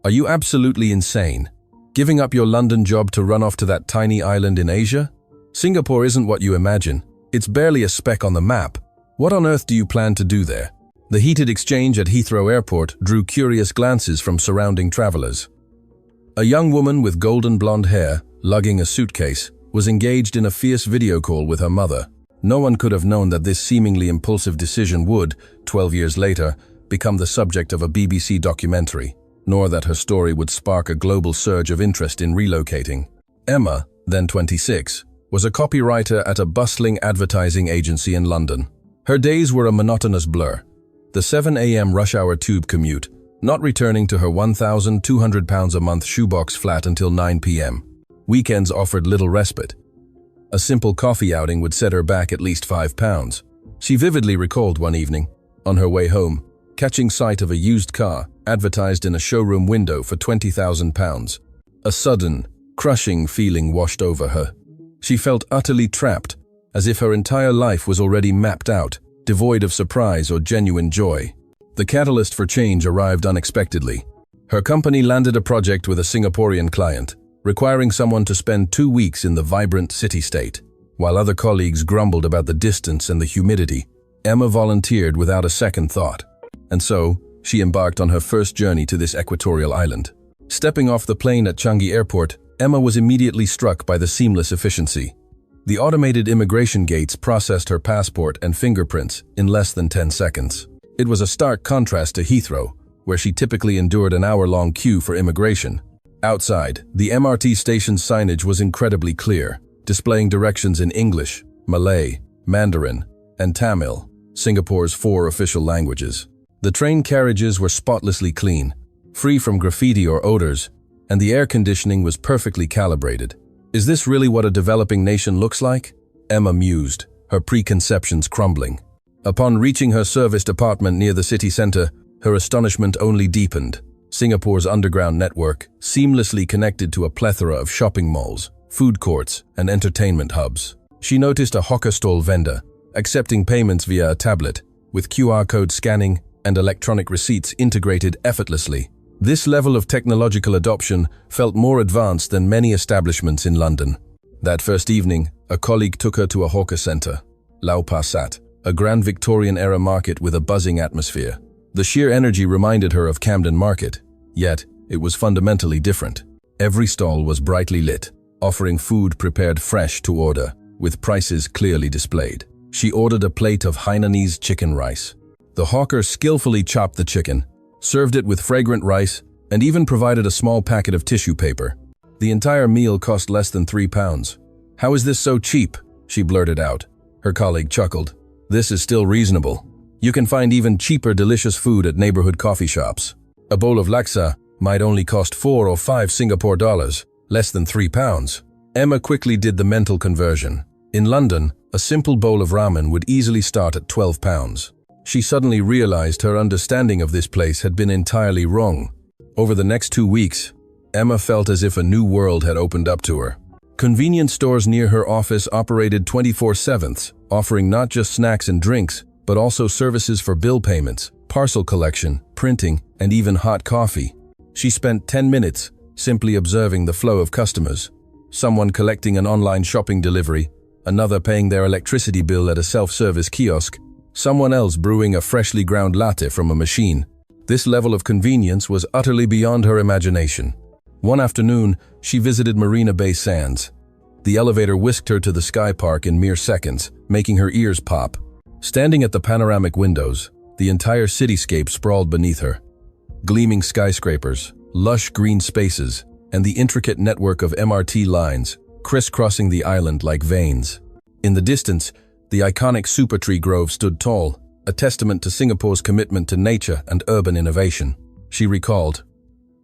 Are you absolutely insane? Giving up your London job to run off to that tiny island in Asia? Singapore isn't what you imagine. It's barely a speck on the map. What on earth do you plan to do there? The heated exchange at Heathrow Airport drew curious glances from surrounding travelers. A young woman with golden blonde hair, lugging a suitcase, was engaged in a fierce video call with her mother. No one could have known that this seemingly impulsive decision would, 12 years later, become the subject of a BBC documentary, nor that her story would spark a global surge of interest in relocating. Emma, then 26, was a copywriter at a bustling advertising agency in London. Her days were a monotonous blur. The 7 a.m. rush hour tube commute, not returning to her £1,200 a month shoebox flat until 9 p.m. Weekends offered little respite. A simple coffee outing would set her back at least £5. She vividly recalled one evening, on her way home, catching sight of a used car advertised in a showroom window for £20,000. A sudden, crushing feeling washed over her. She felt utterly trapped, as if her entire life was already mapped out, devoid of surprise or genuine joy. The catalyst for change arrived unexpectedly. Her company landed a project with a Singaporean client, requiring someone to spend 2 weeks in the vibrant city-state. While other colleagues grumbled about the distance and the humidity, Emma volunteered without a second thought. And so, she embarked on her first journey to this equatorial island. Stepping off the plane at Changi Airport, Emma was immediately struck by the seamless efficiency. The automated immigration gates processed her passport and fingerprints in less than 10 seconds. It was a stark contrast to Heathrow, where she typically endured an hour-long queue for immigration. Outside, the MRT station's signage was incredibly clear, displaying directions in English, Malay, Mandarin, and Tamil, Singapore's 4 official languages. The train carriages were spotlessly clean, free from graffiti or odors, and the air conditioning was perfectly calibrated. Is this really what a developing nation looks like? Emma mused, her preconceptions crumbling. Upon reaching her serviced apartment near the city centre, her astonishment only deepened. Singapore's underground network, seamlessly connected to a plethora of shopping malls, food courts, and entertainment hubs. She noticed a hawker stall vendor, accepting payments via a tablet, with QR code scanning and electronic receipts integrated effortlessly. This level of technological adoption felt more advanced than many establishments in London. That first evening, a colleague took her to a hawker centre, Lau Pa Sat, a grand Victorian-era market with a buzzing atmosphere. The sheer energy reminded her of Camden Market, yet it was fundamentally different. Every stall was brightly lit, offering food prepared fresh to order, with prices clearly displayed. She ordered a plate of Hainanese chicken rice. The hawker skillfully chopped the chicken, served it with fragrant rice, and even provided a small packet of tissue paper. The entire meal cost less than £3. "How is this so cheap?" she blurted out. Her colleague chuckled. "This is still reasonable. You can find even cheaper delicious food at neighborhood coffee shops. A bowl of laksa might only cost 4 or 5 Singapore dollars, less than £3. Emma quickly did the mental conversion. In London, a simple bowl of ramen would easily start at £12. She suddenly realized her understanding of this place had been entirely wrong. Over the next 2 weeks, Emma felt as if a new world had opened up to her. Convenience stores near her office operated 24/7, offering not just snacks and drinks, but also services for bill payments, parcel collection, printing, and even hot coffee. She spent 10 minutes simply observing the flow of customers. Someone collecting an online shopping delivery, another paying their electricity bill at a self-service kiosk, someone else brewing a freshly ground latte from a machine. This level of convenience was utterly beyond her imagination. One afternoon, she visited Marina Bay Sands. The elevator whisked her to the Sky Park in mere seconds, making her ears pop. Standing at the panoramic windows, the entire cityscape sprawled beneath her. Gleaming skyscrapers, lush green spaces, and the intricate network of MRT lines crisscrossing the island like veins. In the distance, the iconic Supertree Grove stood tall, a testament to Singapore's commitment to nature and urban innovation. She recalled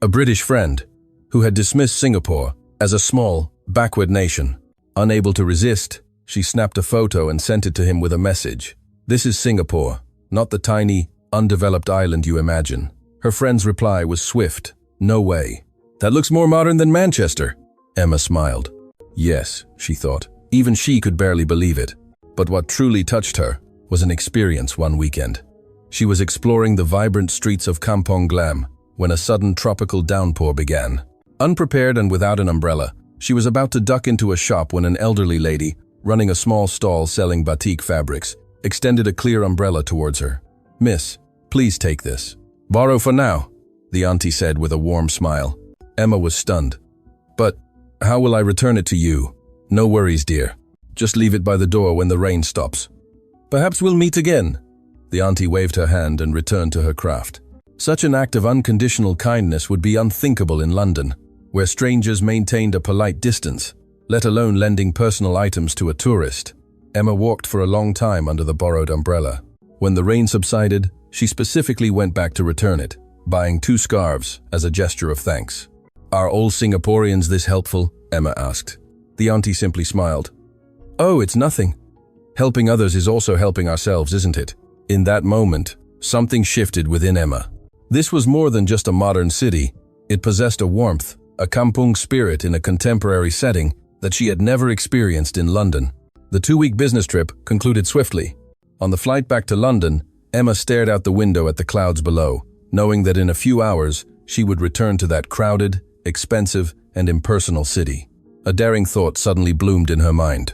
a British friend who had dismissed Singapore as a small, backward nation. Unable to resist, she snapped a photo and sent it to him with a message. "This is Singapore, not the tiny, undeveloped island you imagine." Her friend's reply was swift. "No way. That looks more modern than Manchester." Emma smiled. Yes, she thought. Even she could barely believe it. But what truly touched her was an experience one weekend. She was exploring the vibrant streets of Kampong Glam, when a sudden tropical downpour began. Unprepared and without an umbrella, she was about to duck into a shop when an elderly lady, running a small stall selling batik fabrics, extended a clear umbrella towards her. "Miss, please take this." "Borrow for now," the auntie said with a warm smile. Emma was stunned. "But how will I return it to you?" "No worries, dear. Just leave it by the door when the rain stops." "Perhaps we'll meet again." The auntie waved her hand and returned to her craft. Such an act of unconditional kindness would be unthinkable in London, where strangers maintained a polite distance, let alone lending personal items to a tourist. Emma walked for a long time under the borrowed umbrella. When the rain subsided, she specifically went back to return it, buying 2 scarves as a gesture of thanks. "Are all Singaporeans this helpful?" Emma asked. The auntie simply smiled. "Oh, it's nothing. Helping others is also helping ourselves, isn't it?" In that moment, something shifted within Emma. This was more than just a modern city. It possessed a warmth, a kampung spirit in a contemporary setting that she had never experienced in London. The 2-week business trip concluded swiftly. On the flight back to London, Emma stared out the window at the clouds below, knowing that in a few hours she would return to that crowded, expensive, and impersonal city. A daring thought suddenly bloomed in her mind.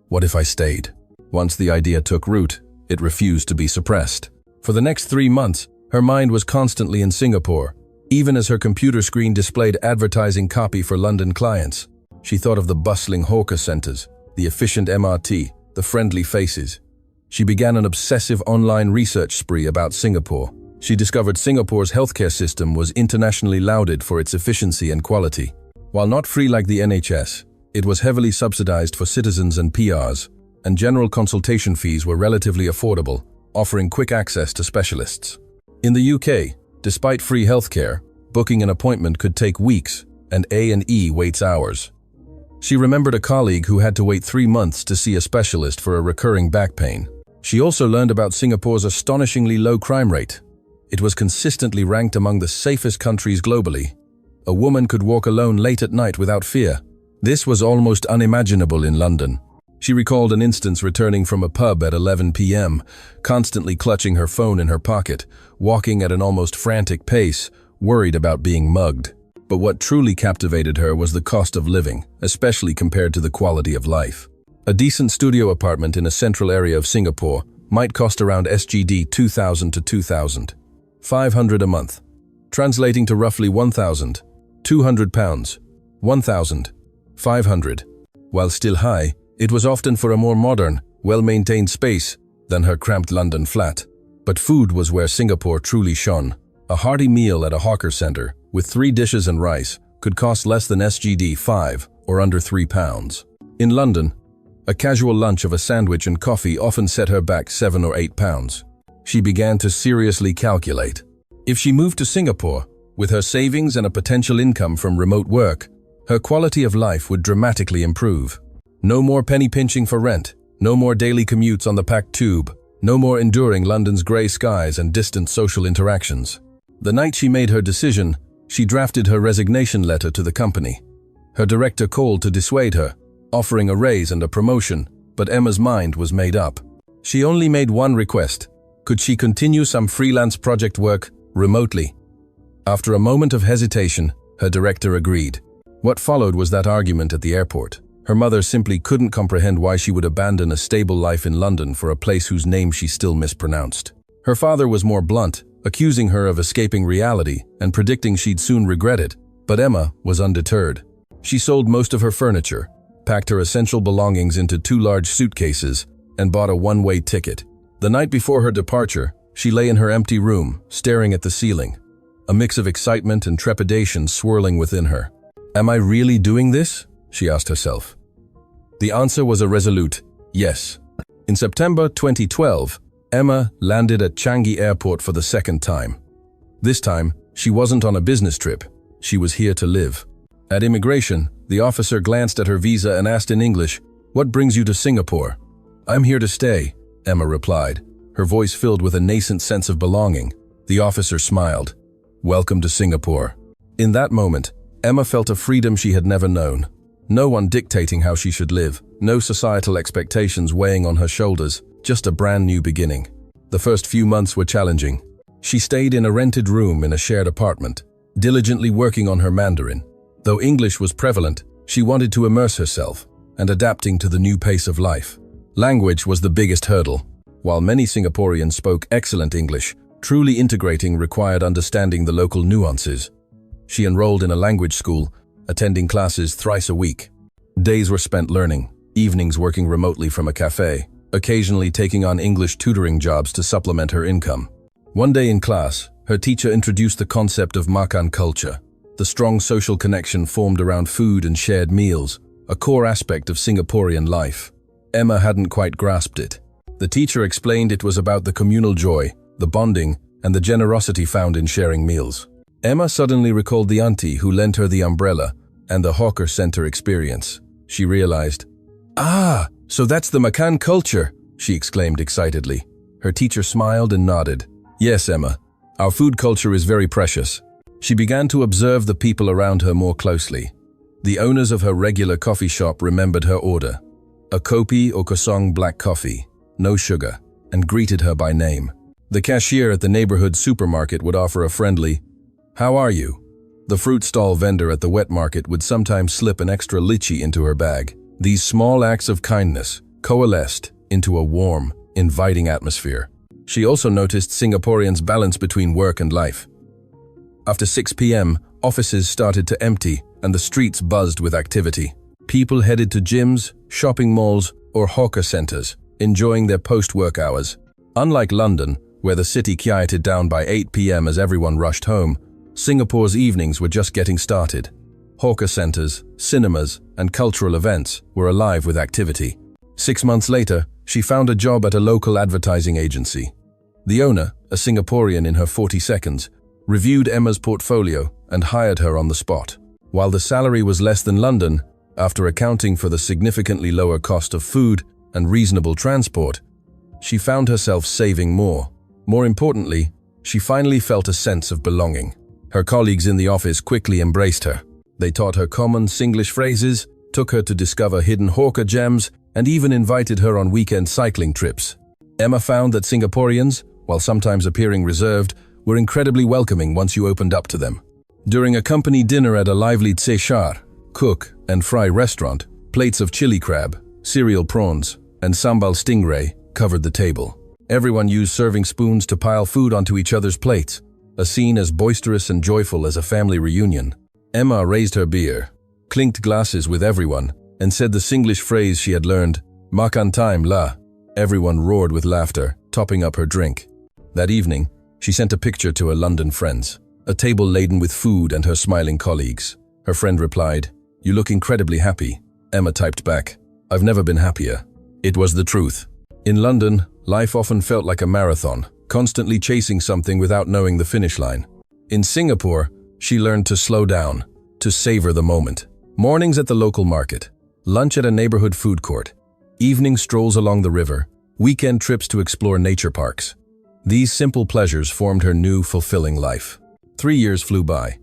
What if I stayed? Once the idea took root, it refused to be suppressed. For the next 3 months, her mind was constantly in Singapore, even as her computer screen displayed advertising copy for London clients. She thought of the bustling hawker centers, the efficient MRT, the friendly faces. She began an obsessive online research spree about Singapore. She discovered Singapore's healthcare system was internationally lauded for its efficiency and quality. While not free like the NHS, it was heavily subsidized for citizens and PRs, and general consultation fees were relatively affordable, offering quick access to specialists. In the UK, despite free healthcare, booking an appointment could take weeks, and A&E waits hours. She remembered a colleague who had to wait 3 months to see a specialist for a recurring back pain. She also learned about Singapore's astonishingly low crime rate. It was consistently ranked among the safest countries globally. A woman could walk alone late at night without fear. This was almost unimaginable in London. She recalled an instance returning from a pub at 11 p.m., constantly clutching her phone in her pocket, walking at an almost frantic pace, worried about being mugged. But what truly captivated her was the cost of living, especially compared to the quality of life. A decent studio apartment in a central area of Singapore might cost around SGD 2,000 to 2,500 a month, translating to roughly £1,200, 1,500. While still high, it was often for a more modern, well-maintained space than her cramped London flat. But food was where Singapore truly shone. A hearty meal at a hawker center, with 3 dishes and rice, could cost less than SGD 5 or under £3. In London, a casual lunch of a sandwich and coffee often set her back £7 or £8. She began to seriously calculate. If she moved to Singapore, with her savings and a potential income from remote work, her quality of life would dramatically improve. No more penny pinching for rent, no more daily commutes on the packed tube, no more enduring London's grey skies and distant social interactions. The night she made her decision, she drafted her resignation letter to the company. Her director called to dissuade her, offering a raise and a promotion, but Emma's mind was made up. She only made one request. Could she continue some freelance project work remotely? After a moment of hesitation, her director agreed. What followed was that argument at the airport. Her mother simply couldn't comprehend why she would abandon a stable life in London for a place whose name she still mispronounced. Her father was more blunt, accusing her of escaping reality and predicting she'd soon regret it, but Emma was undeterred. She sold most of her furniture, packed her essential belongings into 2 large suitcases, and bought a one-way ticket. The night before her departure, she lay in her empty room, staring at the ceiling, a mix of excitement and trepidation swirling within her. Am I really doing this? She asked herself. The answer was a resolute yes. In September 2012, Emma landed at Changi Airport for the 2nd time. This time, she wasn't on a business trip. She was here to live. At immigration, the officer glanced at her visa and asked in English, "What brings you to Singapore?" "I'm here to stay," Emma replied, her voice filled with a nascent sense of belonging. The officer smiled. "Welcome to Singapore." In that moment, Emma felt a freedom she had never known. No one dictating how she should live, no societal expectations weighing on her shoulders, just a brand new beginning. The first few months were challenging. She stayed in a rented room in a shared apartment, diligently working on her Mandarin. Though English was prevalent, she wanted to immerse herself and adapting to the new pace of life. Language was the biggest hurdle. While many Singaporeans spoke excellent English, truly integrating required understanding the local nuances. She enrolled in a language school, attending classes thrice a week. Days were spent learning, evenings working remotely from a cafe, occasionally taking on English tutoring jobs to supplement her income. One day in class, her teacher introduced the concept of makan culture, the strong social connection formed around food and shared meals, a core aspect of Singaporean life. Emma hadn't quite grasped it. The teacher explained it was about the communal joy, the bonding, and the generosity found in sharing meals. Emma suddenly recalled the auntie who lent her the umbrella and the hawker center experience. She realized, "Ah, so that's the makan culture," she exclaimed excitedly. Her teacher smiled and nodded. "Yes, Emma, our food culture is very precious." She began to observe the people around her more closely. The owners of her regular coffee shop remembered her order, a kopi or kosong black coffee, no sugar, and greeted her by name. The cashier at the neighborhood supermarket would offer a friendly, "How are you?" The fruit stall vendor at the wet market would sometimes slip an extra lychee into her bag. These small acts of kindness coalesced into a warm, inviting atmosphere. She also noticed Singaporeans' balance between work and life. After 6 p.m., offices started to empty and the streets buzzed with activity. People headed to gyms, shopping malls, or hawker centers, enjoying their post-work hours. Unlike London, where the city quieted down by 8 p.m. as everyone rushed home, Singapore's evenings were just getting started. Hawker centers, cinemas, and cultural events were alive with activity. 6 months later, she found a job at a local advertising agency. The owner, a Singaporean in her 40s, reviewed Emma's portfolio and hired her on the spot. While the salary was less than London, after accounting for the significantly lower cost of food and reasonable transport, she found herself saving more. More importantly, she finally felt a sense of belonging. Her colleagues in the office quickly embraced her. They taught her common Singlish phrases, took her to discover hidden hawker gems, and even invited her on weekend cycling trips. Emma found that Singaporeans, while sometimes appearing reserved, were incredibly welcoming once you opened up to them. During a company dinner at a lively tse char, cook and fry restaurant, plates of chili crab, cereal prawns, and sambal stingray covered the table. Everyone used serving spoons to pile food onto each other's plates, a scene as boisterous and joyful as a family reunion. Emma raised her beer, clinked glasses with everyone, and said the Singlish phrase she had learned, "Makan time la." Everyone roared with laughter, topping up her drink. That evening, she sent a picture to her London friends, a table laden with food and her smiling colleagues. Her friend replied, "You look incredibly happy." Emma typed back, "I've never been happier." It was the truth. In London, life often felt like a marathon, constantly chasing something without knowing the finish line. In Singapore, she learned to slow down, to savor the moment. Mornings at the local market, lunch at a neighborhood food court, evening strolls along the river, weekend trips to explore nature parks. These simple pleasures formed her new, fulfilling life. 3 years flew by.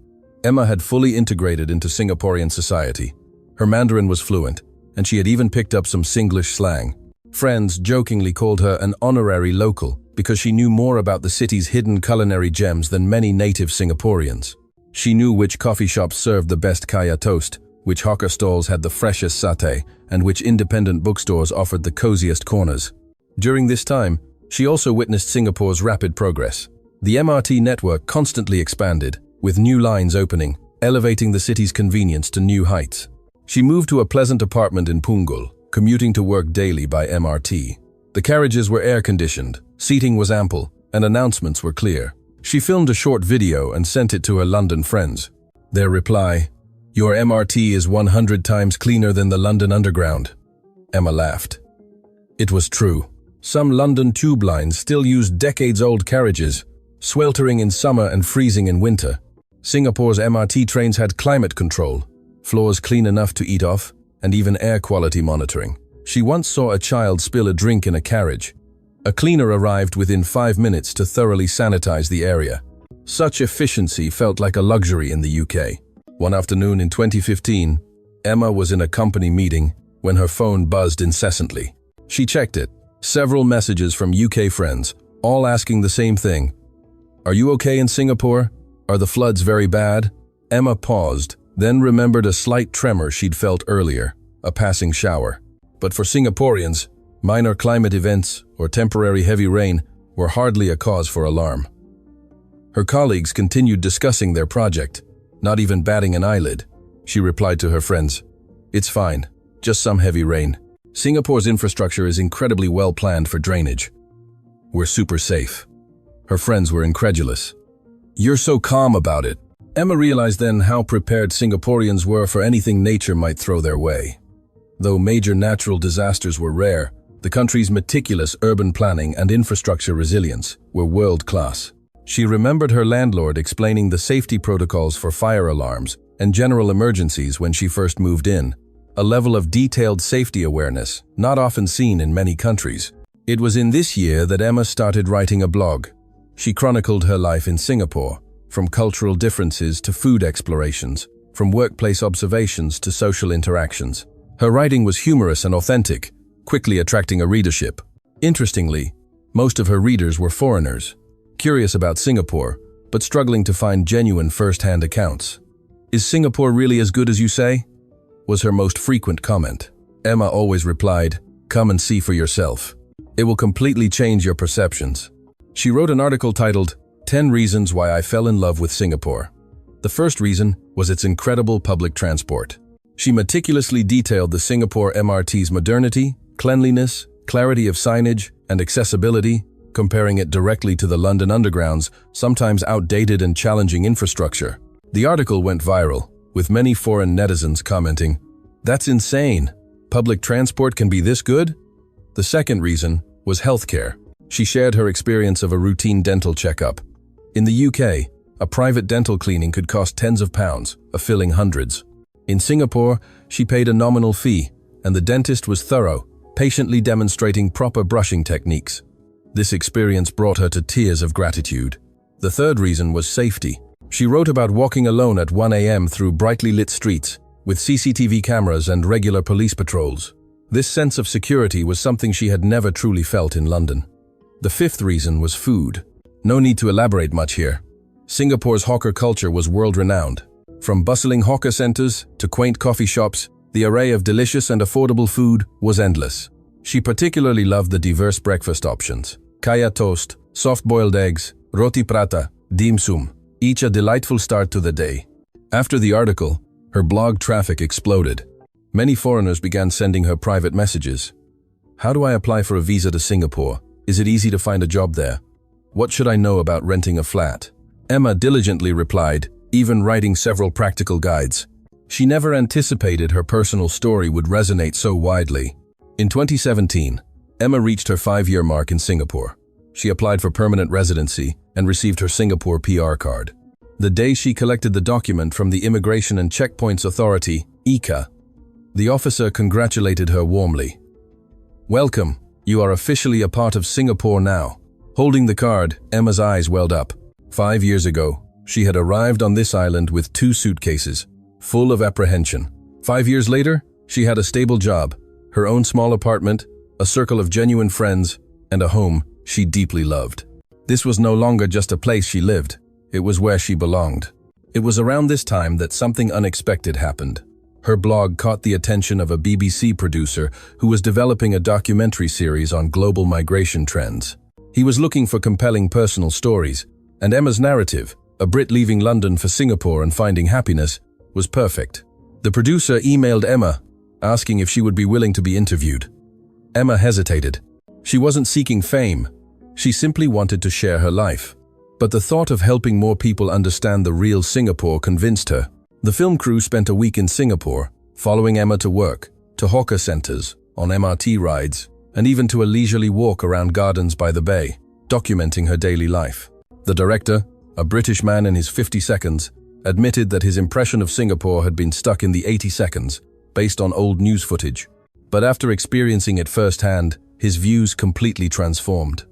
Emma had fully integrated into Singaporean society. Her Mandarin was fluent, and she had even picked up some Singlish slang. Friends jokingly called her an honorary local because she knew more about the city's hidden culinary gems than many native Singaporeans. She knew which coffee shops served the best kaya toast, which hawker stalls had the freshest satay, and which independent bookstores offered the coziest corners. During this time, she also witnessed Singapore's rapid progress. The MRT network constantly expanded, with new lines opening, elevating the city's convenience to new heights. She moved to a pleasant apartment in Punggol, commuting to work daily by MRT. The carriages were air-conditioned, seating was ample, and announcements were clear. She filmed a short video and sent it to her London friends. Their reply, "Your MRT is 100 times cleaner than the London Underground." Emma laughed. It was true. Some London tube lines still used decades-old carriages, sweltering in summer and freezing in winter. Singapore's MRT trains had climate control, floors clean enough to eat off, and even air quality monitoring. She once saw a child spill a drink in a carriage. A cleaner arrived within 5 minutes to thoroughly sanitize the area. Such efficiency felt like a luxury in the UK. One afternoon in 2015, Emma was in a company meeting when her phone buzzed incessantly. She checked it. Several messages from UK friends, all asking the same thing. "Are you okay in Singapore?" Are the floods very bad? Emma paused, then remembered a slight tremor she'd felt earlier, a passing shower. But for Singaporeans, minor climate events or temporary heavy rain were hardly a cause for alarm. Her colleagues continued discussing their project, not even batting an eyelid. She replied to her friends, "It's fine, just some heavy rain. Singapore's infrastructure is incredibly well planned for drainage. We're super safe." Her friends were incredulous. "You're so calm about it." Emma realized then how prepared Singaporeans were for anything nature might throw their way. Though major natural disasters were rare, the country's meticulous urban planning and infrastructure resilience were world-class. She remembered her landlord explaining the safety protocols for fire alarms and general emergencies when she first moved in, a level of detailed safety awareness not often seen in many countries. It was in this year that Emma started writing a blog. She chronicled her life in Singapore, from cultural differences to food explorations, from workplace observations to social interactions. Her writing was humorous and authentic, quickly attracting a readership. Interestingly, most of her readers were foreigners, curious about Singapore, but struggling to find genuine first-hand accounts. "Is Singapore really as good as you say?" was her most frequent comment. Emma always replied, "Come and see for yourself. It will completely change your perceptions." She wrote an article titled, 10 Reasons Why I Fell in Love with Singapore. The first reason was its incredible public transport. She meticulously detailed the Singapore MRT's modernity, cleanliness, clarity of signage, and accessibility, comparing it directly to the London Underground's sometimes outdated and challenging infrastructure. The article went viral, with many foreign netizens commenting, "That's insane! Public transport can be this good?" The second reason was healthcare. She shared her experience of a routine dental checkup. In the UK, a private dental cleaning could cost tens of pounds, a filling hundreds. In Singapore, she paid a nominal fee, and the dentist was thorough, patiently demonstrating proper brushing techniques. This experience brought her to tears of gratitude. The third reason was safety. She wrote about walking alone at 1 a.m. through brightly lit streets, with CCTV cameras and regular police patrols. This sense of security was something she had never truly felt in London. The fifth reason was food. No need to elaborate much here. Singapore's hawker culture was world-renowned. From bustling hawker centers to quaint coffee shops, the array of delicious and affordable food was endless. She particularly loved the diverse breakfast options. Kaya toast, soft-boiled eggs, roti prata, dim sum, each a delightful start to the day. After the article, her blog traffic exploded. Many foreigners began sending her private messages. "How do I apply for a visa to Singapore? Is it easy to find a job there? What should I know about renting a flat?" Emma diligently replied, even writing several practical guides. She never anticipated her personal story would resonate so widely. In 2017, Emma reached her 5-year mark in Singapore. She applied for permanent residency and received her Singapore PR card. The day she collected the document from the Immigration and Checkpoints Authority, ICA, the officer congratulated her warmly. "Welcome, you are officially a part of Singapore now." Holding the card, Emma's eyes welled up. 5 years ago, she had arrived on this island with 2 suitcases, full of apprehension. 5 years later, she had a stable job, her own small apartment, a circle of genuine friends, and a home she deeply loved. This was no longer just a place she lived, it was where she belonged. It was around this time that something unexpected happened. Her blog caught the attention of a BBC producer who was developing a documentary series on global migration trends. He was looking for compelling personal stories, and Emma's narrative, a Brit leaving London for Singapore and finding happiness, was perfect. The producer emailed Emma, asking if she would be willing to be interviewed. Emma hesitated. She wasn't seeking fame. She simply wanted to share her life. But the thought of helping more people understand the real Singapore convinced her. The film crew spent a week in Singapore, following Emma to work, to hawker centers, on MRT rides, and even to a leisurely walk around gardens by the bay, documenting her daily life. The director, a British man in his 50 seconds, admitted that his impression of Singapore had been stuck in the 80 seconds, based on old news footage. But after experiencing it firsthand, his views completely transformed.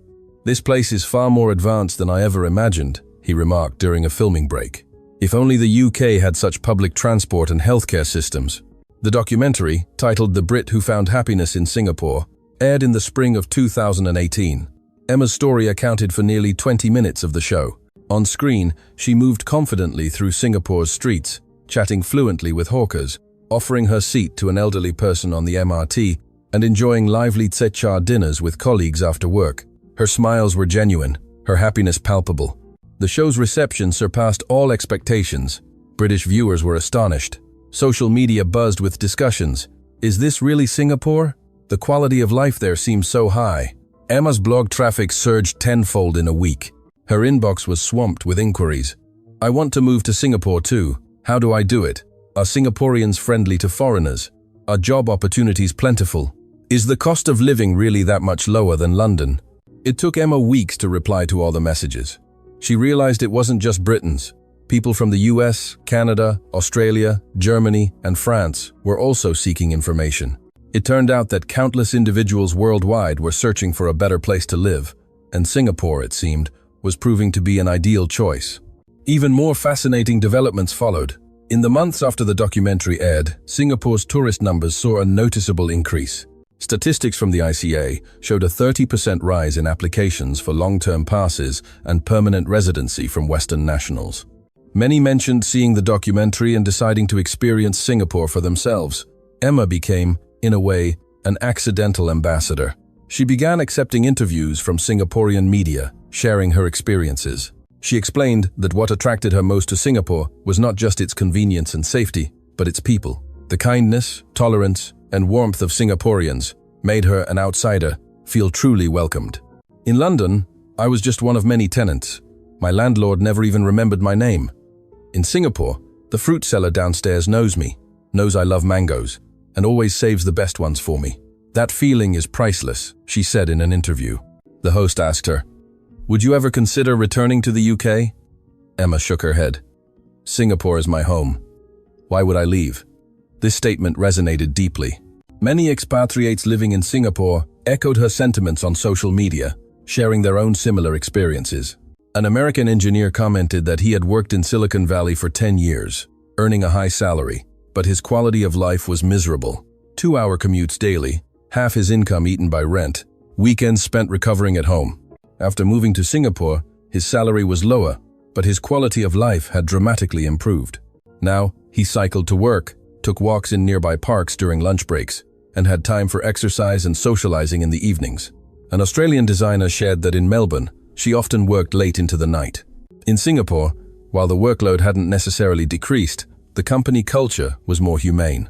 "This place is far more advanced than I ever imagined," he remarked during a filming break. "If only the UK had such public transport and healthcare systems." The documentary, titled The Brit Who Found Happiness in Singapore, aired in the spring of 2018. Emma's story accounted for nearly 20 minutes of the show. On screen, she moved confidently through Singapore's streets, chatting fluently with hawkers, offering her seat to an elderly person on the MRT, and enjoying lively tse cha dinners with colleagues after work. Her smiles were genuine, her happiness palpable. The show's reception surpassed all expectations. British viewers were astonished. Social media buzzed with discussions. Is this really Singapore? The quality of life there seems so high. Emma's blog traffic surged tenfold in a week. Her inbox was swamped with inquiries. I want to move to Singapore too. How do I do it? Are Singaporeans friendly to foreigners? Are job opportunities plentiful? Is the cost of living really that much lower than London? It took Emma weeks to reply to all the messages. She realized it wasn't just Britons. People from the US, Canada, Australia, Germany, and France were also seeking information. It turned out that countless individuals worldwide were searching for a better place to live, and Singapore, it seemed, was proving to be an ideal choice. Even more fascinating developments followed. In the months after the documentary aired, Singapore's tourist numbers saw a noticeable increase. Statistics from the ICA showed a 30% rise in applications for long-term passes and permanent residency from Western nationals. Many mentioned seeing the documentary and deciding to experience Singapore for themselves. Emma became, in a way, an accidental ambassador. She began accepting interviews from Singaporean media, sharing her experiences. She explained that what attracted her most to Singapore was not just its convenience and safety, but its people. The kindness, tolerance, and warmth of Singaporeans made her, an outsider, feel truly welcomed. In London, I was just one of many tenants. My landlord never even remembered my name. In Singapore, the fruit seller downstairs knows me, knows I love mangoes, and always saves the best ones for me. That feeling is priceless, she said in an interview. The host asked her, "Would you ever consider returning to the UK?" Emma shook her head. "Singapore is my home. Why would I leave?" This statement resonated deeply. Many expatriates living in Singapore echoed her sentiments on social media, sharing their own similar experiences. An American engineer commented that he had worked in Silicon Valley for 10 years, earning a high salary, but his quality of life was miserable. 2-hour commutes daily, half his income eaten by rent, weekends spent recovering at home. After moving to Singapore, his salary was lower, but his quality of life had dramatically improved. Now, he cycled to work, took walks in nearby parks during lunch breaks, and had time for exercise and socializing in the evenings. An Australian designer shared that in Melbourne, she often worked late into the night. In Singapore, while the workload hadn't necessarily decreased, the company culture was more humane.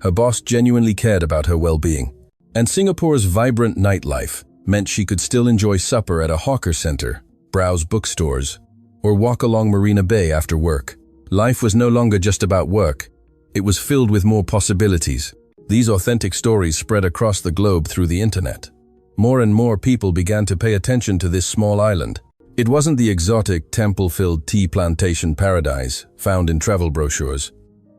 Her boss genuinely cared about her well-being. And Singapore's vibrant nightlife meant she could still enjoy supper at a hawker center, browse bookstores, or walk along Marina Bay after work. Life was no longer just about work. It was filled with more possibilities. These authentic stories spread across the globe through the internet. More and more people began to pay attention to this small island. It wasn't the exotic, temple-filled tea plantation paradise found in travel brochures.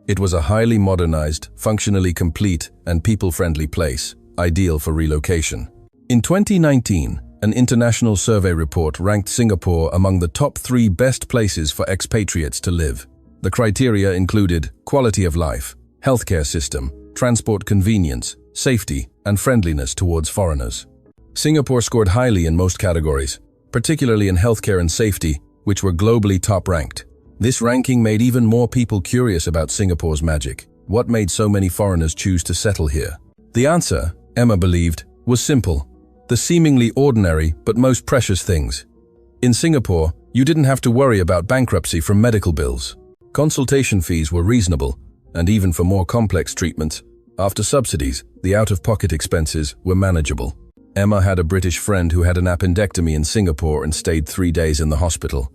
It was a highly modernized, functionally complete, and people-friendly place, ideal for relocation. In 2019, an international survey report ranked Singapore among the top 3 best places for expatriates to live. The criteria included quality of life, healthcare system, transport convenience, safety, and friendliness towards foreigners. Singapore scored highly in most categories, particularly in healthcare and safety, which were globally top-ranked. This ranking made even more people curious about Singapore's magic. What made so many foreigners choose to settle here? The answer, Emma believed, was simple: the seemingly ordinary but most precious things. In Singapore, you didn't have to worry about bankruptcy from medical bills. Consultation fees were reasonable, and even for more complex treatments, after subsidies, the out-of-pocket expenses were manageable. Emma had a British friend who had an appendectomy in Singapore and stayed 3 days in the hospital.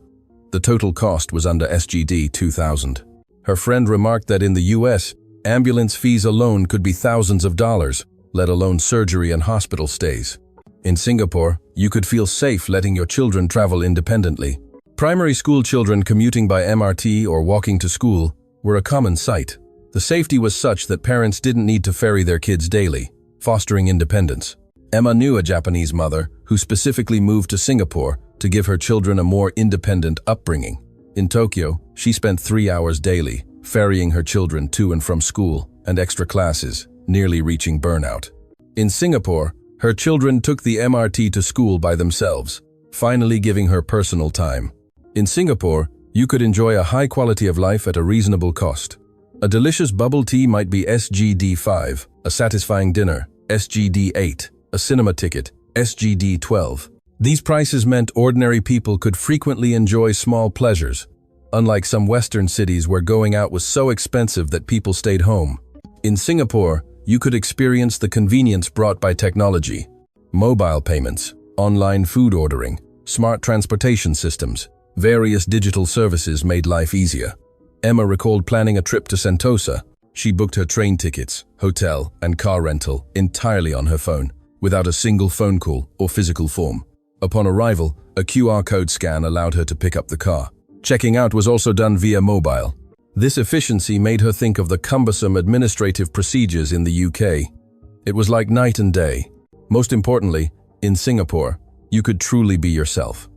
The total cost was under SGD 2,000. Her friend remarked that in the US, ambulance fees alone could be thousands of dollars, let alone surgery and hospital stays. In Singapore, you could feel safe letting your children travel independently. Primary school children commuting by MRT or walking to school were a common sight. The safety was such that parents didn't need to ferry their kids daily, fostering independence. Emma knew a Japanese mother who specifically moved to Singapore to give her children a more independent upbringing. In Tokyo, she spent 3 hours daily, ferrying her children to and from school and extra classes, nearly reaching burnout. In Singapore, her children took the MRT to school by themselves, finally giving her personal time. In Singapore, you could enjoy a high quality of life at a reasonable cost. A delicious bubble tea might be SGD 5, a satisfying dinner, SGD 8, a cinema ticket, SGD 12. These prices meant ordinary people could frequently enjoy small pleasures, unlike some Western cities where going out was so expensive that people stayed home. In Singapore, you could experience the convenience brought by technology, mobile payments, online food ordering, smart transportation systems. Various digital services made life easier. Emma recalled planning a trip to Sentosa. She booked her train tickets, hotel, and car rental entirely on her phone, without a single phone call or physical form. Upon arrival, a QR code scan allowed her to pick up the car. Checking out was also done via mobile. This efficiency made her think of the cumbersome administrative procedures in the UK. It was like night and day. Most importantly, in Singapore, you could truly be yourself.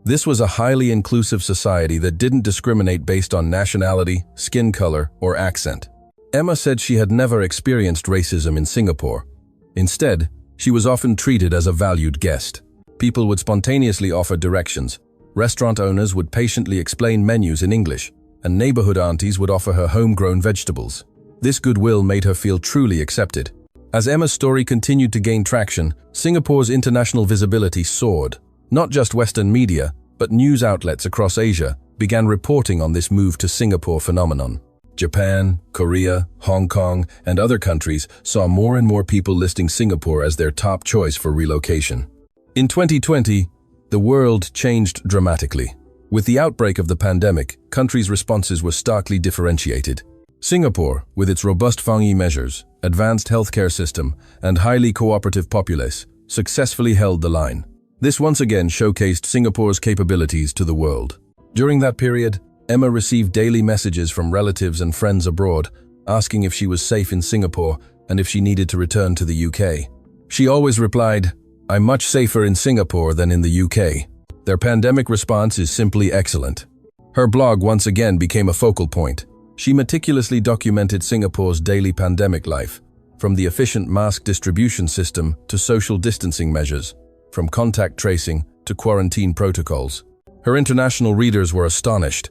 This was a highly inclusive society that didn't discriminate based on nationality, skin color, or accent. Emma said she had never experienced racism in Singapore. Instead, she was often treated as a valued guest. People would spontaneously offer directions. Restaurant owners would patiently explain menus in English, and neighborhood aunties would offer her homegrown vegetables. This goodwill made her feel truly accepted. As Emma's story continued to gain traction, Singapore's international visibility soared. Not just Western media, but news outlets across Asia began reporting on this move to Singapore phenomenon. Japan, Korea, Hong Kong, and other countries saw more and more people listing Singapore as their top choice for relocation. In 2020, the world changed dramatically. With the outbreak of the pandemic, countries' responses were starkly differentiated. Singapore, with its robust Fangyi measures, advanced healthcare system, and highly cooperative populace, successfully held the line. This once again showcased Singapore's capabilities to the world. During that period, Emma received daily messages from relatives and friends abroad, asking if she was safe in Singapore and if she needed to return to the UK. She always replied, "I'm much safer in Singapore than in the UK." Their pandemic response is simply excellent. Her blog once again became a focal point. She meticulously documented Singapore's daily pandemic life, from the efficient mask distribution system to social distancing measures, from contact tracing to quarantine protocols. Her international readers were astonished.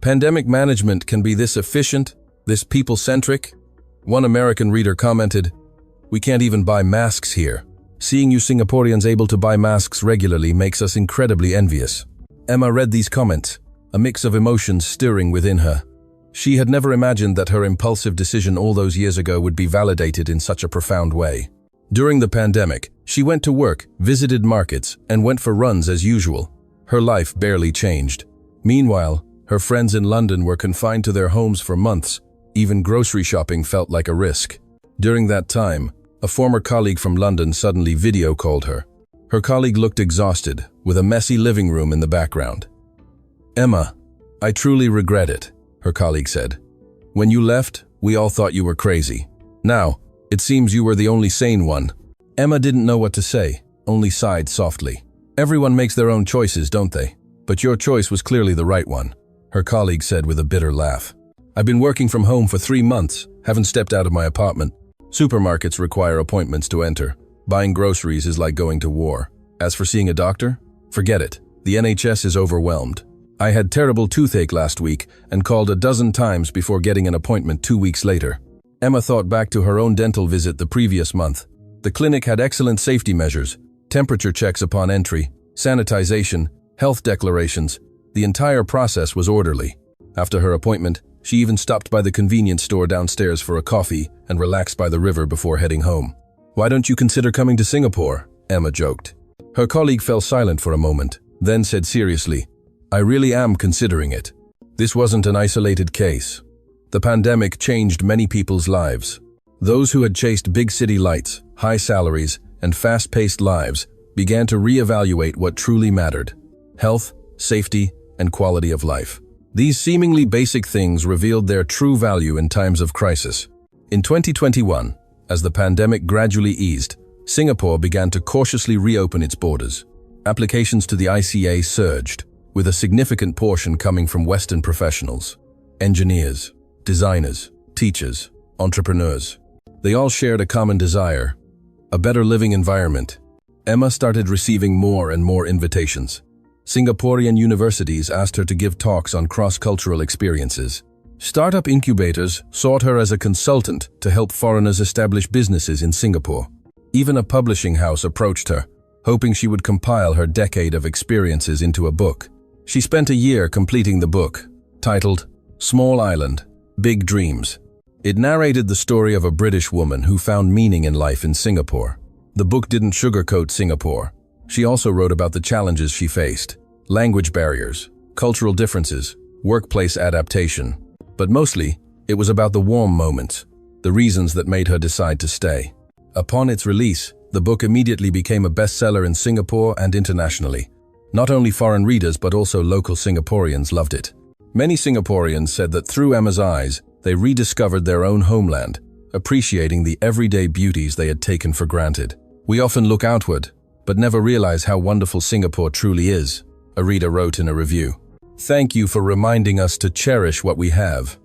Pandemic management can be this efficient, this people-centric? One American reader commented, "We can't even buy masks here. Seeing you Singaporeans able to buy masks regularly makes us incredibly envious." Emma read these comments, a mix of emotions stirring within her. She had never imagined that her impulsive decision all those years ago would be validated in such a profound way. During the pandemic, she went to work, visited markets, and went for runs as usual. Her life barely changed. Meanwhile, her friends in London were confined to their homes for months. Even grocery shopping felt like a risk. During that time, a former colleague from London suddenly video called her. Her colleague looked exhausted, with a messy living room in the background. "Emma, I truly regret it," her colleague said. "When you left, we all thought you were crazy. Now, it seems you were the only sane one." Emma didn't know what to say, only sighed softly. "Everyone makes their own choices, don't they? But your choice was clearly the right one," her colleague said with a bitter laugh. "I've been working from home for 3 months, haven't stepped out of my apartment. Supermarkets require appointments to enter. Buying groceries is like going to war. As for seeing a doctor, forget it. The NHS is overwhelmed. I had terrible toothache last week and called a dozen times before getting an appointment 2 weeks later." Emma thought back to her own dental visit the previous month. The clinic had excellent safety measures, temperature checks upon entry, sanitization, health declarations. The entire process was orderly. After her appointment, she even stopped by the convenience store downstairs for a coffee and relaxed by the river before heading home. "Why don't you consider coming to Singapore?" Emma joked. Her colleague fell silent for a moment, then said seriously, "I really am considering it. This wasn't an isolated case. The pandemic changed many people's lives. Those who had chased big city lights, high salaries, and fast-paced lives began to reevaluate what truly mattered: health, safety, and quality of life. These seemingly basic things revealed their true value in times of crisis. In 2021, as the pandemic gradually eased, Singapore began to cautiously reopen its borders. Applications to the ICA surged, with a significant portion coming from Western professionals, engineers, designers, teachers, entrepreneurs. They all shared a common desire: a better living environment. Emma started receiving more and more invitations. Singaporean universities asked her to give talks on cross-cultural experiences. Startup incubators sought her as a consultant to help foreigners establish businesses in Singapore. Even a publishing house approached her, hoping she would compile her decade of experiences into a book. She spent a year completing the book, titled Small Island, Big Dreams. It narrated the story of a British woman who found meaning in life in Singapore. The book didn't sugarcoat Singapore. She also wrote about the challenges she faced: language barriers, cultural differences, workplace adaptation. But mostly, it was about the warm moments, the reasons that made her decide to stay. Upon its release, the book immediately became a bestseller in Singapore and internationally. Not only foreign readers but also local Singaporeans loved it. Many Singaporeans said that through Emma's eyes, they rediscovered their own homeland, appreciating the everyday beauties they had taken for granted. We often look outward, but never realize how wonderful Singapore truly is, a reader wrote in a review. Thank you for reminding us to cherish what we have.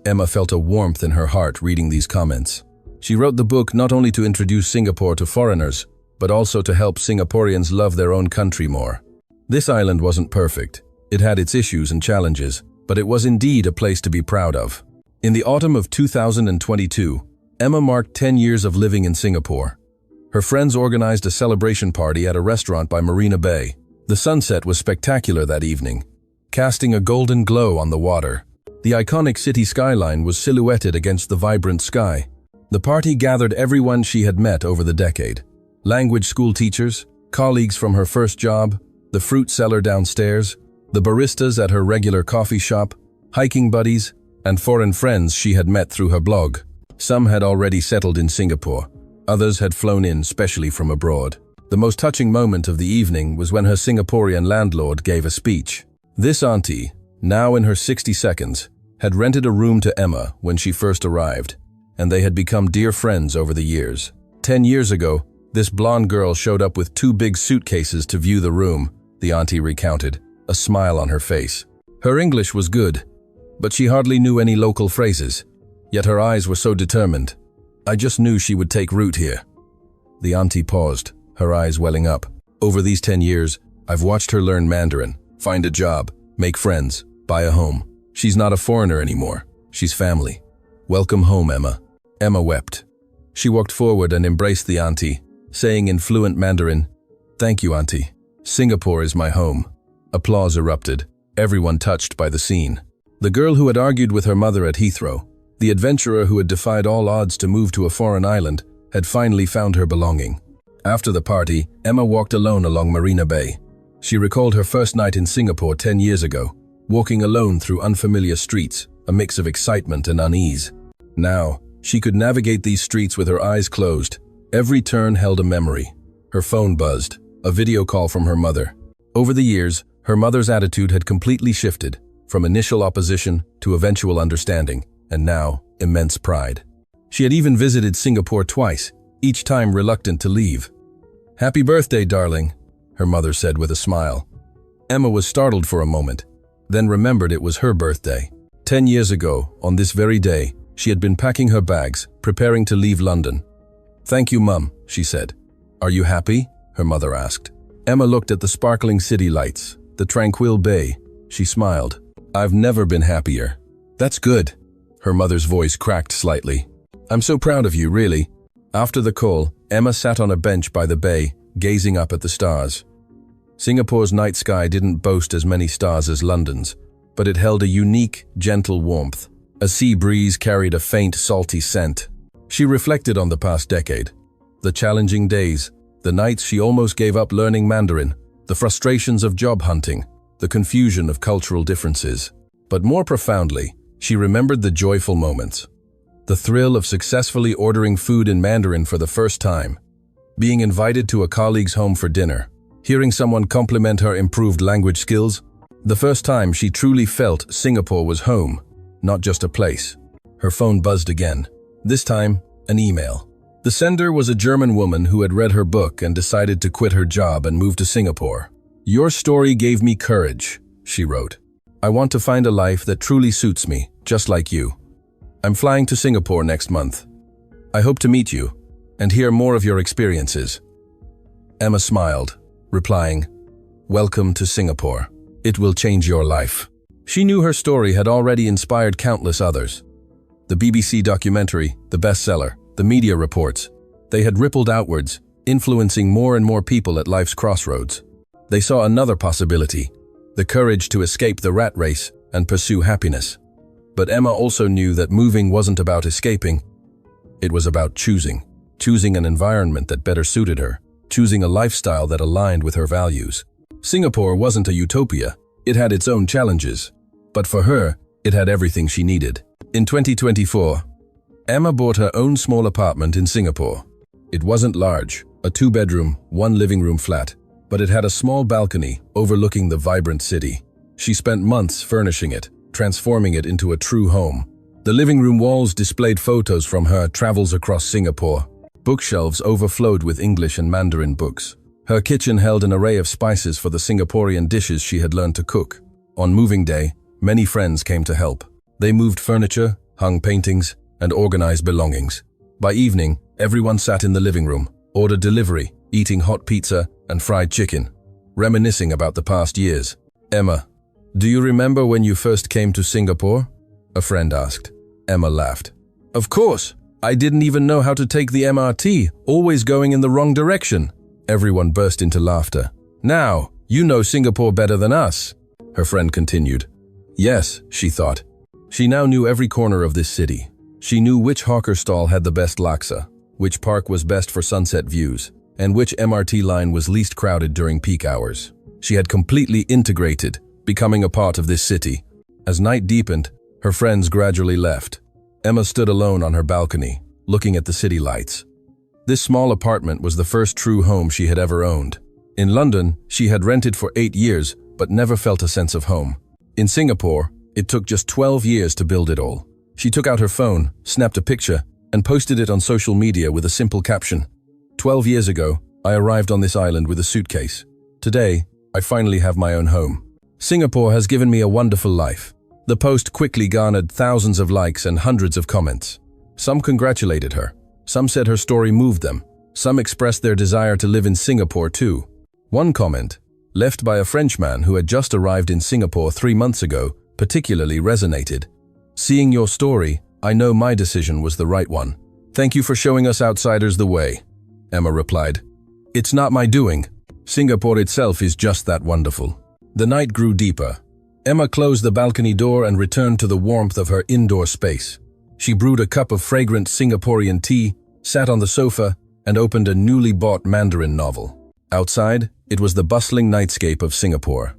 Emma felt a warmth in her heart reading these comments. She wrote the book not only to introduce Singapore to foreigners, but also to help Singaporeans love their own country more. This island wasn't perfect. It had its issues and challenges, but it was indeed a place to be proud of. In the autumn of 2022, Emma marked 10 years of living in Singapore. Her friends organized a celebration party at a restaurant by Marina Bay. The sunset was spectacular that evening, casting a golden glow on the water. The iconic city skyline was silhouetted against the vibrant sky. The party gathered everyone she had met over the decade: language school teachers, colleagues from her first job, the fruit seller downstairs, the baristas at her regular coffee shop, hiking buddies, and foreign friends she had met through her blog. Some had already settled in Singapore. Others had flown in specially from abroad. The most touching moment of the evening was when her Singaporean landlord gave a speech. This auntie, now in her 60s, had rented a room to Emma when she first arrived, and they had become dear friends over the years. 10 years ago, this blonde girl showed up with 2 big suitcases to view the room, the auntie recounted, a smile on her face. Her English was good, but she hardly knew any local phrases, yet her eyes were so determined. I just knew she would take root here. The auntie paused, her eyes welling up. Over these 10 years, I've watched her learn Mandarin, find a job, make friends, buy a home. She's not a foreigner anymore. She's family. Welcome home, Emma. Emma wept. She walked forward and embraced the auntie, saying in fluent Mandarin, "Thank you, auntie. Singapore is my home." Applause erupted, everyone touched by the scene. The girl who had argued with her mother at Heathrow, the adventurer who had defied all odds to move to a foreign island, had finally found her belonging. After the party, Emma walked alone along Marina Bay. She recalled her first night in Singapore 10 years ago, walking alone through unfamiliar streets, a mix of excitement and unease. Now, she could navigate these streets with her eyes closed. Every turn held a memory. Her phone buzzed, a video call from her mother. Over the years, her mother's attitude had completely shifted, from initial opposition to eventual understanding, and now, immense pride. She had even visited Singapore twice, each time reluctant to leave. "Happy birthday, darling," her mother said with a smile. Emma was startled for a moment, then remembered it was her birthday. 10 years ago, on this very day, she had been packing her bags, preparing to leave London. "Thank you, Mum," she said. "Are you happy?" her mother asked. Emma looked at the sparkling city lights, the tranquil bay. She smiled. "I've never been happier." "That's good." Her mother's voice cracked slightly. "I'm so proud of you, really." After the call, Emma sat on a bench by the bay, gazing up at the stars. Singapore's night sky didn't boast as many stars as London's, but it held a unique, gentle warmth. A sea breeze carried a faint, salty scent. She reflected on the past decade. The challenging days, the nights she almost gave up learning Mandarin, the frustrations of job hunting, the confusion of cultural differences. But more profoundly, she remembered the joyful moments. The thrill of successfully ordering food in Mandarin for the first time, being invited to a colleague's home for dinner, hearing someone compliment her improved language skills, the first time she truly felt Singapore was home, not just a place. Her phone buzzed again. This time, an email. The sender was a German woman who had read her book and decided to quit her job and move to Singapore. "Your story gave me courage," she wrote. "I want to find a life that truly suits me, just like you. I'm flying to Singapore next month. I hope to meet you and hear more of your experiences." Emma smiled, replying, welcome to Singapore. It will change your life. She knew her story had already inspired countless others. The BBC documentary, the bestseller, the media reports, they had rippled outwards, influencing more and more people at life's crossroads. They saw another possibility, the courage to escape the rat race and pursue happiness. But Emma also knew that moving wasn't about escaping. It was about choosing an environment that better suited her, choosing a lifestyle that aligned with her values. Singapore wasn't a utopia. It had its own challenges. But for her, it had everything she needed. In 2024, Emma bought her own small apartment in Singapore. It wasn't large, a 2-bedroom, 1-living-room flat, but it had a small balcony overlooking the vibrant city. She spent months furnishing it, transforming it into a true home. The living room walls displayed photos from her travels across Singapore. Bookshelves overflowed with English and Mandarin books. Her kitchen held an array of spices for the Singaporean dishes she had learned to cook. On moving day, many friends came to help. They moved furniture, hung paintings, and organized belongings. By evening, everyone sat in the living room, ordered delivery, eating hot pizza and fried chicken, reminiscing about the past years. "Emma, do you remember when you first came to Singapore?" a friend asked. Emma laughed. "Of course, I didn't even know how to take the MRT, always going in the wrong direction." Everyone burst into laughter. "Now, you know Singapore better than us," her friend continued. Yes, she thought. She now knew every corner of this city. She knew which hawker stall had the best laksa, which park was best for sunset views, and which MRT line was least crowded during peak hours. She had completely integrated, becoming a part of this city. As night deepened, her friends gradually left. Emma stood alone on her balcony, looking at the city lights. This small apartment was the first true home she had ever owned. In London, she had rented for 8 years, but never felt a sense of home. In Singapore, it took just 12 years to build it all. She took out her phone, snapped a picture, and posted it on social media with a simple caption. 12 years ago, I arrived on this island with a suitcase. Today, I finally have my own home. Singapore has given me a wonderful life. The post quickly garnered thousands of likes and hundreds of comments. Some congratulated her. Some said her story moved them. Some expressed their desire to live in Singapore too. One comment, left by a Frenchman who had just arrived in Singapore 3 months ago, particularly resonated. "Seeing your story, I know my decision was the right one. Thank you for showing us outsiders the way," Emma replied. "It's not my doing. Singapore itself is just that wonderful." The night grew deeper. Emma closed the balcony door and returned to the warmth of her indoor space. She brewed a cup of fragrant Singaporean tea, sat on the sofa, and opened a newly bought Mandarin novel. Outside, it was the bustling nightscape of Singapore.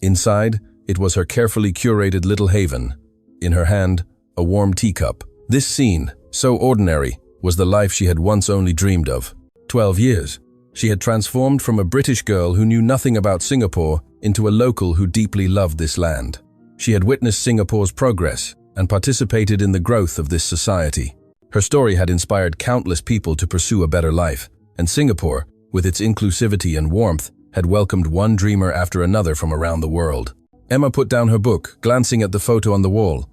Inside, it was her carefully curated little haven. In her hand, a warm teacup. This scene, so ordinary, was the life she had once only dreamed of. 12 years. She had transformed from a British girl who knew nothing about Singapore into a local who deeply loved this land. She had witnessed Singapore's progress and participated in the growth of this society. Her story had inspired countless people to pursue a better life, and Singapore, with its inclusivity and warmth, had welcomed one dreamer after another from around the world. Emma put down her book, glancing at the photo on the wall,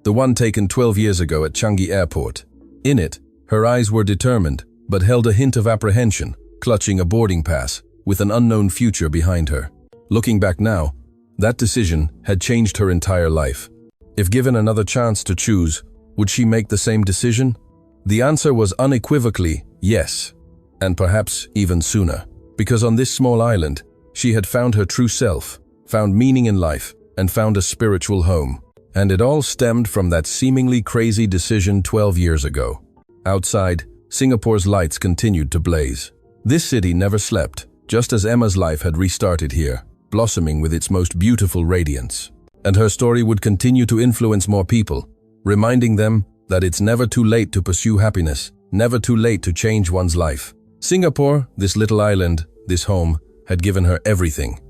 the one taken 12 years ago at Changi Airport. In it, her eyes were determined, but held a hint of apprehension, clutching a boarding pass, with an unknown future behind her. Looking back now, that decision had changed her entire life. If given another chance to choose, would she make the same decision? The answer was unequivocally yes, and perhaps even sooner, because on this small island, she had found her true self, found meaning in life, and found a spiritual home. And it all stemmed from that seemingly crazy decision 12 years ago. Outside, Singapore's lights continued to blaze. This city never slept, just as Emma's life had restarted here, blossoming with its most beautiful radiance. And her story would continue to influence more people, reminding them that it's never too late to pursue happiness, never too late to change one's life. Singapore, this little island, this home, had given her everything.